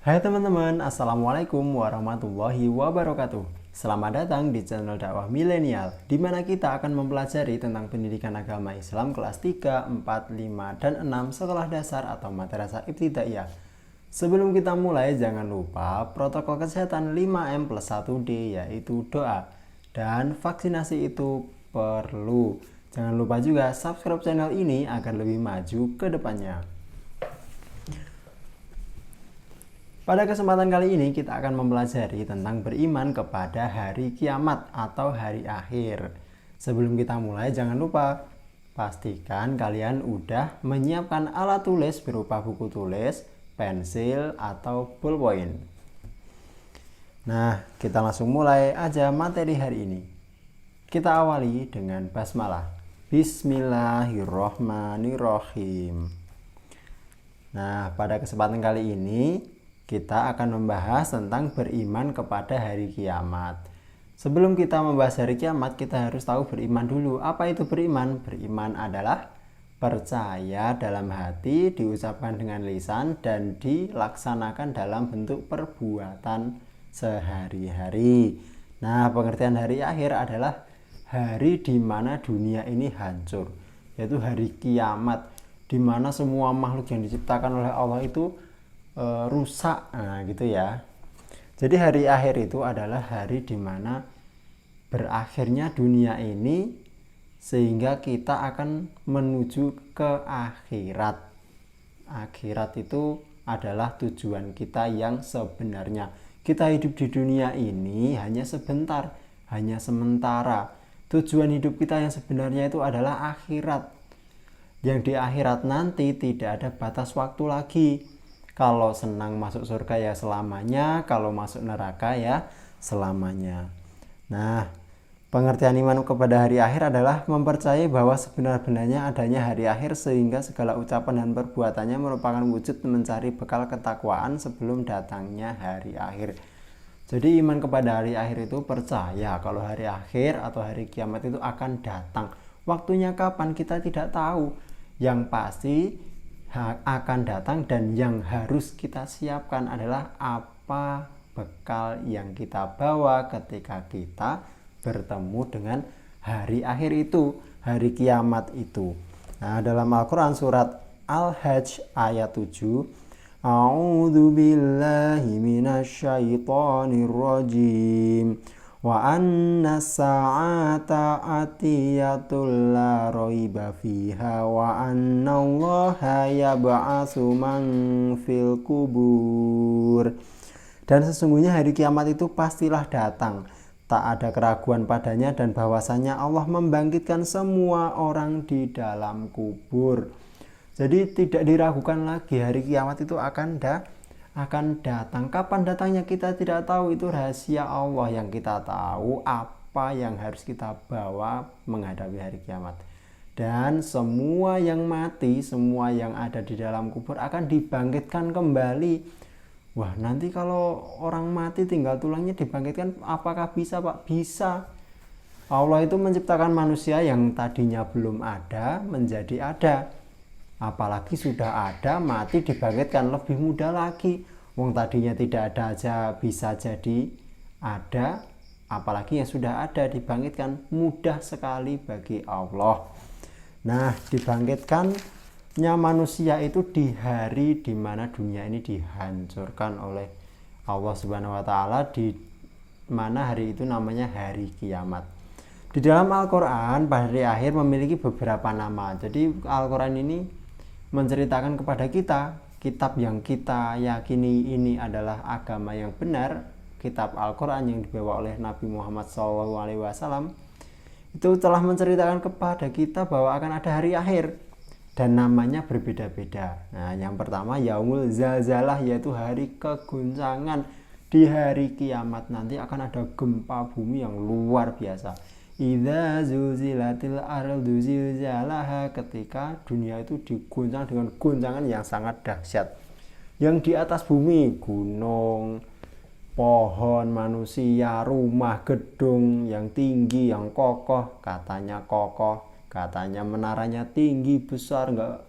Hai teman-teman, Assalamualaikum warahmatullahi wabarakatuh. Selamat datang di channel dakwah milenial, di mana kita akan mempelajari tentang pendidikan agama Islam kelas 3, 4, 5, dan 6 sekolah dasar atau madrasah ibtidaiyah. Sebelum kita mulai, jangan lupa protokol kesehatan 5M+1D, yaitu doa. Dan vaksinasi itu perlu. Jangan lupa juga subscribe channel ini agar lebih maju ke depannya. Pada kesempatan kali ini kita akan mempelajari tentang beriman kepada hari kiamat atau hari akhir. Sebelum kita mulai, jangan lupa pastikan kalian udah menyiapkan alat tulis berupa buku tulis, pensil, atau ballpoint. Nah, kita langsung mulai aja materi hari ini. Kita awali dengan basmalah. Bismillahirrohmanirrohim. Nah, pada kesempatan kali ini kita akan membahas tentang beriman kepada hari kiamat. Sebelum kita membahas hari kiamat, kita harus tahu beriman dulu. Apa itu beriman? Beriman adalah percaya dalam hati, diucapkan dengan lisan, dan dilaksanakan dalam bentuk perbuatan sehari-hari. Nah, pengertian hari akhir adalah hari di mana dunia ini hancur, yaitu hari kiamat, di mana semua makhluk yang diciptakan oleh Allah itu rusak, nah gitu ya. Jadi hari akhir itu adalah hari dimana berakhirnya dunia ini, sehingga kita akan menuju ke akhirat. Akhirat itu adalah tujuan kita yang sebenarnya. Kita hidup di dunia ini hanya sebentar, hanya sementara. Tujuan hidup kita yang sebenarnya itu adalah akhirat. Yang di akhirat nanti tidak ada batas waktu lagi. Kalau senang masuk surga ya selamanya, kalau masuk neraka ya selamanya. Nah, pengertian iman kepada hari akhir adalah mempercayai bahwa sebenar-benarnya adanya hari akhir, sehingga segala ucapan dan perbuatannya merupakan wujud mencari bekal ketakwaan sebelum datangnya hari akhir. Jadi iman kepada hari akhir itu percaya kalau hari akhir atau hari kiamat itu akan datang. Waktunya kapan kita tidak tahu. Yang pasti akan datang, dan yang harus kita siapkan adalah apa bekal yang kita bawa ketika kita bertemu dengan hari akhir itu, hari kiamat itu. Nah, dalam Al-Quran surat Al-Hajj ayat 7, A'udzu billahi minasyaitonir rajim. Wa anna sa'ata atiyatul la raiba fiha wa anna allaha yab'atsu man fil kubur. Dan sesungguhnya hari kiamat itu pastilah datang, tak ada keraguan padanya, dan bahwasanya Allah membangkitkan semua orang di dalam kubur. Jadi tidak diragukan lagi, hari kiamat itu akan datang. Kapan datangnya kita tidak tahu, itu rahasia Allah. Yang kita tahu apa yang harus kita bawa menghadapi hari kiamat. Dan semua yang mati, semua yang ada di dalam kubur akan dibangkitkan kembali. Wah, nanti kalau orang mati tinggal tulangnya dibangkitkan, apakah bisa, Pak? Bisa. Allah itu menciptakan manusia yang tadinya belum ada menjadi ada. Apalagi sudah ada, mati dibangkitkan lebih mudah lagi. Wong tadinya tidak ada aja bisa jadi ada, apalagi yang sudah ada dibangkitkan, mudah sekali bagi Allah. Nah, dibangkitkannya manusia itu di hari di mana dunia ini dihancurkan oleh Allah Subhanahu wa taala, di mana hari itu namanya hari kiamat. Di dalam Al-Qur'an hari akhir memiliki beberapa nama. Jadi Al-Qur'an ini menceritakan kepada kita kitab yang kita yakini ini adalah agama yang benar. Kitab Al-Quran yang dibawa oleh Nabi Muhammad SAW itu telah menceritakan kepada kita bahwa akan ada hari akhir, dan namanya berbeda-beda. Nah, yang pertama Yaumul Zalzalah, yaitu hari keguncangan. Di hari kiamat nanti akan ada gempa bumi yang luar biasa. Idza zulzilatil ardu zilzalaha, ketika dunia itu diguncang dengan guncangan yang sangat dahsyat. Yang di atas bumi, gunung, pohon, manusia, rumah, gedung yang tinggi, yang kokoh, katanya menaranya tinggi besar, enggak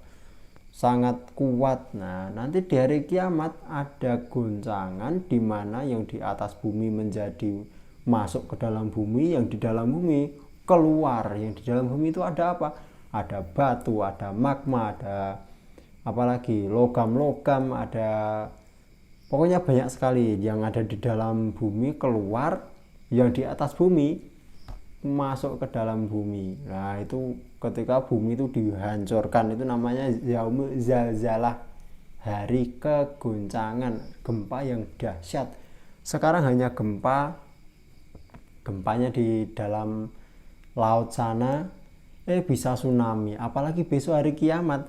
sangat kuat. Nah, nanti di hari kiamat ada goncangan di mana yang di atas bumi menjadi masuk ke dalam bumi, yang di dalam bumi keluar. Yang di dalam bumi itu ada apa? Ada batu, ada magma, ada apalagi logam-logam, ada pokoknya banyak sekali yang ada di dalam bumi keluar, yang di atas bumi masuk ke dalam bumi. Nah, itu ketika bumi itu dihancurkan, itu namanya yaumul zalzalah, hari kegoncangan, gempa yang dahsyat. Sekarang hanya gempanya di dalam laut sana, bisa tsunami, apalagi besok hari kiamat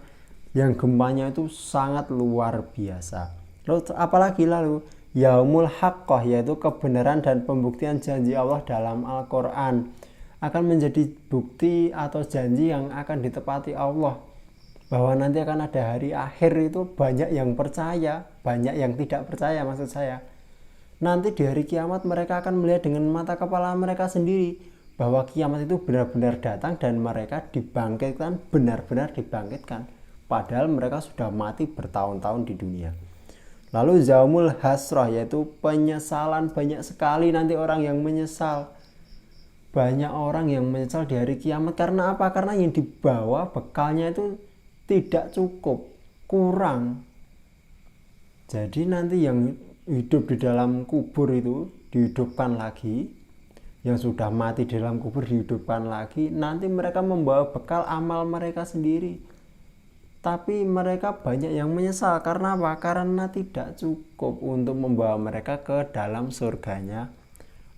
yang gempanya itu sangat luar biasa. Lalu yaumul haqqah, yaitu kebenaran dan pembuktian janji Allah dalam Al-Quran, akan menjadi bukti atau janji yang akan ditepati Allah, bahwa nanti akan ada hari akhir. Itu banyak yang percaya, banyak yang tidak percaya maksud saya. Nanti di hari kiamat mereka akan melihat dengan mata kepala mereka sendiri bahwa kiamat itu benar-benar datang dan mereka dibangkitkan, benar-benar dibangkitkan, padahal mereka sudah mati bertahun-tahun di dunia. Lalu yaumul hasrah, yaitu penyesalan. Banyak sekali nanti orang yang menyesal. Banyak orang yang menyesal di hari kiamat. Karena apa? Karena yang dibawa bekalnya itu tidak cukup, kurang. Jadi nanti yang hidup di dalam kubur itu dihidupkan lagi, yang sudah mati di dalam kubur dihidupkan lagi. Nanti mereka membawa bekal amal mereka sendiri, tapi mereka banyak yang menyesal. Karena apa? Karena tidak cukup untuk membawa mereka ke dalam surganya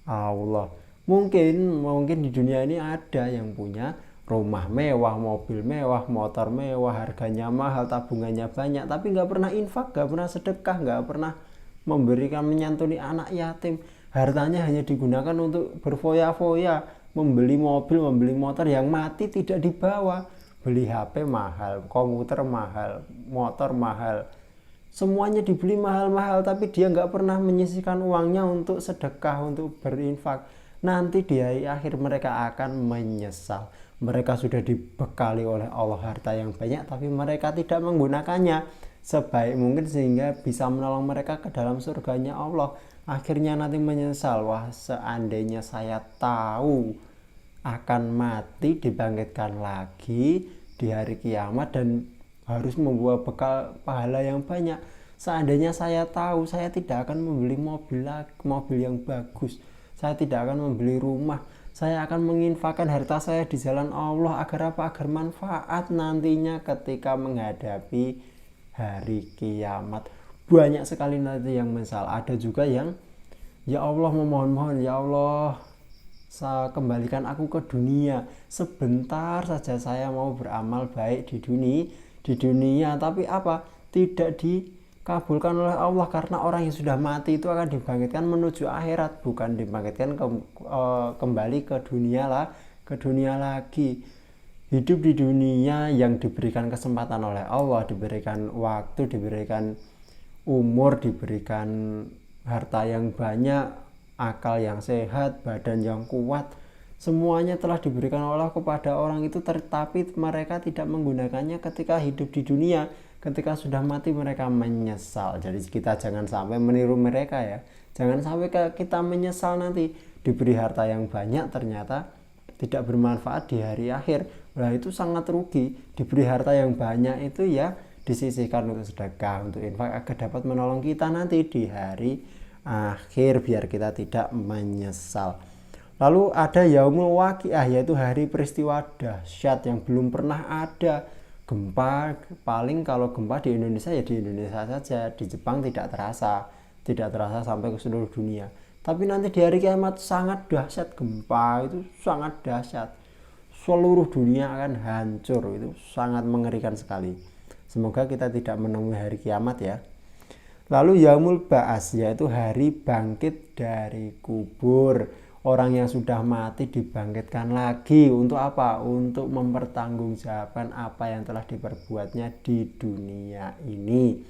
Allah. Mungkin di dunia ini ada yang punya rumah mewah, mobil mewah, motor mewah, harganya mahal, tabungannya banyak, tapi nggak pernah infak, nggak pernah sedekah, nggak pernah memberikan, menyantuni anak yatim. Hartanya hanya digunakan untuk berfoya-foya, membeli mobil, membeli motor, yang mati tidak dibawa. Beli HP mahal, komputer mahal, motor mahal, semuanya dibeli mahal-mahal, tapi dia nggak pernah menyisihkan uangnya untuk sedekah, untuk berinfak. Nanti di hari akhir mereka akan menyesal. Mereka sudah dibekali oleh Allah harta yang banyak, tapi mereka tidak menggunakannya sebaik mungkin sehingga bisa menolong mereka ke dalam surganya Allah. Akhirnya nanti menyesal, wah seandainya saya tahu akan mati, dibangkitkan lagi di hari kiamat dan harus membawa bekal pahala yang banyak. Seandainya saya tahu, saya tidak akan membeli mobil yang bagus, saya tidak akan membeli rumah, saya akan menginfakkan harta saya di jalan Allah. Agar apa? Agar manfaat nantinya ketika menghadapi hari kiamat. Banyak sekali nanti yang menyesal. Ada juga yang ya Allah memohon-mohon, ya Allah kembalikan aku ke dunia sebentar saja, saya mau beramal baik di dunia. Tapi apa? Tidak dikabulkan oleh Allah, karena orang yang sudah mati itu akan dibangkitkan menuju akhirat, bukan dibangkitkan kembali ke dunia lagi. Hidup di dunia yang diberikan kesempatan oleh Allah, diberikan waktu, diberikan umur, diberikan harta yang banyak, akal yang sehat, badan yang kuat, semuanya telah diberikan Allah kepada orang itu, tetapi mereka tidak menggunakannya ketika hidup di dunia. Ketika sudah mati mereka menyesal. Jadi kita jangan sampai meniru mereka ya. Jangan sampai kita menyesal nanti diberi harta yang banyak ternyata tidak bermanfaat di hari akhir. Nah, itu sangat rugi. Diberi harta yang banyak itu ya disisihkan untuk sedekah, untuk infak, agar dapat menolong kita nanti di hari akhir, biar kita tidak menyesal. Lalu ada yaumul waqiah, yaitu hari peristiwa dahsyat yang belum pernah ada. Gempa, paling kalau gempa di Indonesia ya di Indonesia saja, di Jepang tidak terasa sampai ke seluruh dunia. Tapi nanti di hari kiamat sangat dahsyat, gempa itu sangat dahsyat, seluruh dunia akan hancur. Itu sangat mengerikan sekali. Semoga kita tidak menemui hari kiamat ya. Lalu yaumul ba'as, yaitu hari bangkit dari kubur. Orang yang sudah mati dibangkitkan lagi. Untuk apa? Untuk mempertanggungjawabkan apa yang telah diperbuatnya di dunia ini.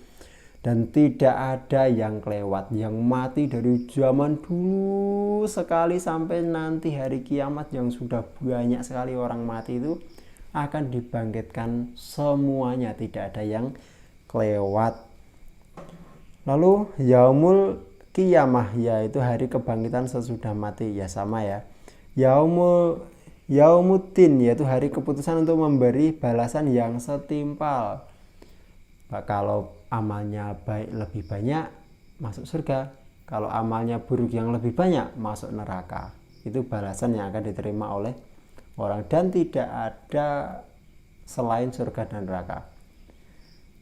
Dan tidak ada yang kelewat, yang mati dari zaman dulu sekali sampai nanti hari kiamat, yang sudah banyak sekali orang mati itu akan dibangkitkan semuanya, tidak ada yang kelewat. Lalu yaumul qiyamah, yaitu hari kebangkitan sesudah mati, ya sama ya. Yaumuddin, yaitu hari keputusan untuk memberi balasan yang setimpal. Kalau amalnya baik lebih banyak, masuk surga. Kalau amalnya buruk yang lebih banyak, masuk neraka. Itu balasan yang akan diterima oleh orang, dan tidak ada selain surga dan neraka.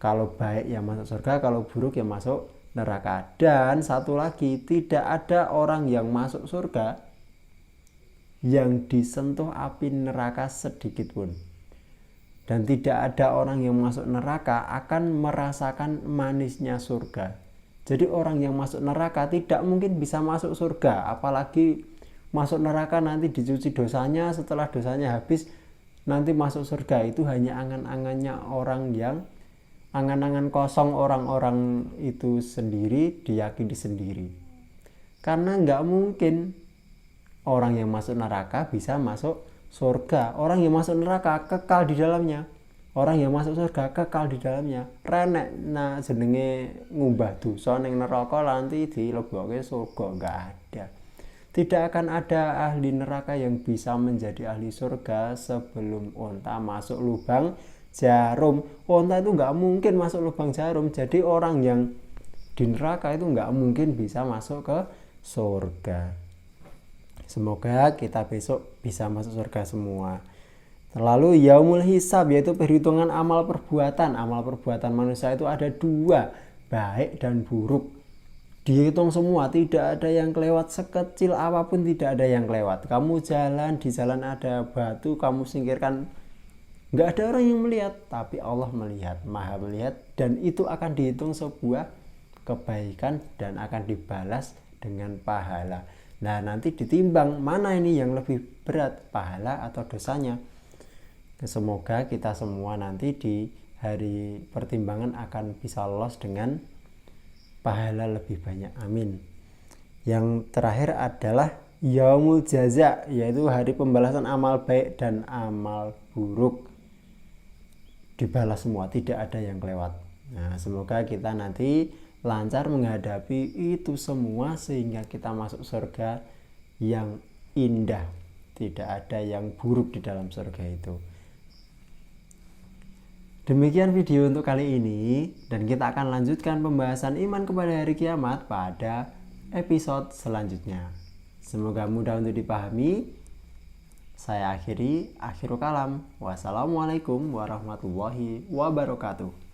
Kalau baik yang masuk surga, kalau buruk yang masuk neraka. Dan satu lagi, tidak ada orang yang masuk surga yang disentuh api neraka sedikit pun. Dan tidak ada orang yang masuk neraka akan merasakan manisnya surga. Jadi orang yang masuk neraka tidak mungkin bisa masuk surga, apalagi masuk neraka nanti dicuci dosanya, setelah dosanya habis nanti masuk surga. Itu hanya angan-angannya orang yang angan-angan kosong orang-orang itu sendiri, diyakini sendiri. Karena nggak mungkin orang yang masuk neraka bisa masuk surga. Orang yang masuk neraka kekal di dalamnya, orang yang masuk surga kekal di dalamnya. Renek nah jenenge ngubah dosa ning neraka nanti dilebokke surga, nggak ada. Tidak akan ada ahli neraka yang bisa menjadi ahli surga sebelum unta masuk lubang jarum. Unta itu nggak mungkin masuk lubang jarum. Jadi orang yang di neraka itu nggak mungkin bisa masuk ke surga. Semoga kita besok bisa masuk surga semua. Lalu yaumul hisab, yaitu perhitungan amal perbuatan. Amal perbuatan manusia itu ada dua, baik dan buruk. Dihitung semua, tidak ada yang kelewat, sekecil apapun tidak ada yang kelewat. Kamu jalan, di jalan ada batu, kamu singkirkan, nggak ada orang yang melihat, tapi Allah melihat, maha melihat, dan itu akan dihitung sebuah kebaikan dan akan dibalas dengan pahala. Nah, nanti ditimbang mana ini yang lebih berat, pahala atau dosanya. Semoga kita semua nanti di hari pertimbangan akan bisa lolos dengan pahala lebih banyak, amin. Yang terakhir adalah yaumul jaza, yaitu hari pembalasan amal baik dan amal buruk. Dibalas semua, tidak ada yang kelewat. Nah, semoga kita nanti lancar menghadapi itu semua sehingga kita masuk surga yang indah. Tidak ada yang buruk di dalam surga itu. Demikian video untuk kali ini, dan kita akan lanjutkan pembahasan iman kepada hari kiamat pada episode selanjutnya. Semoga mudah untuk dipahami. Saya akhirul kalam. Wassalamualaikum warahmatullahi wabarakatuh.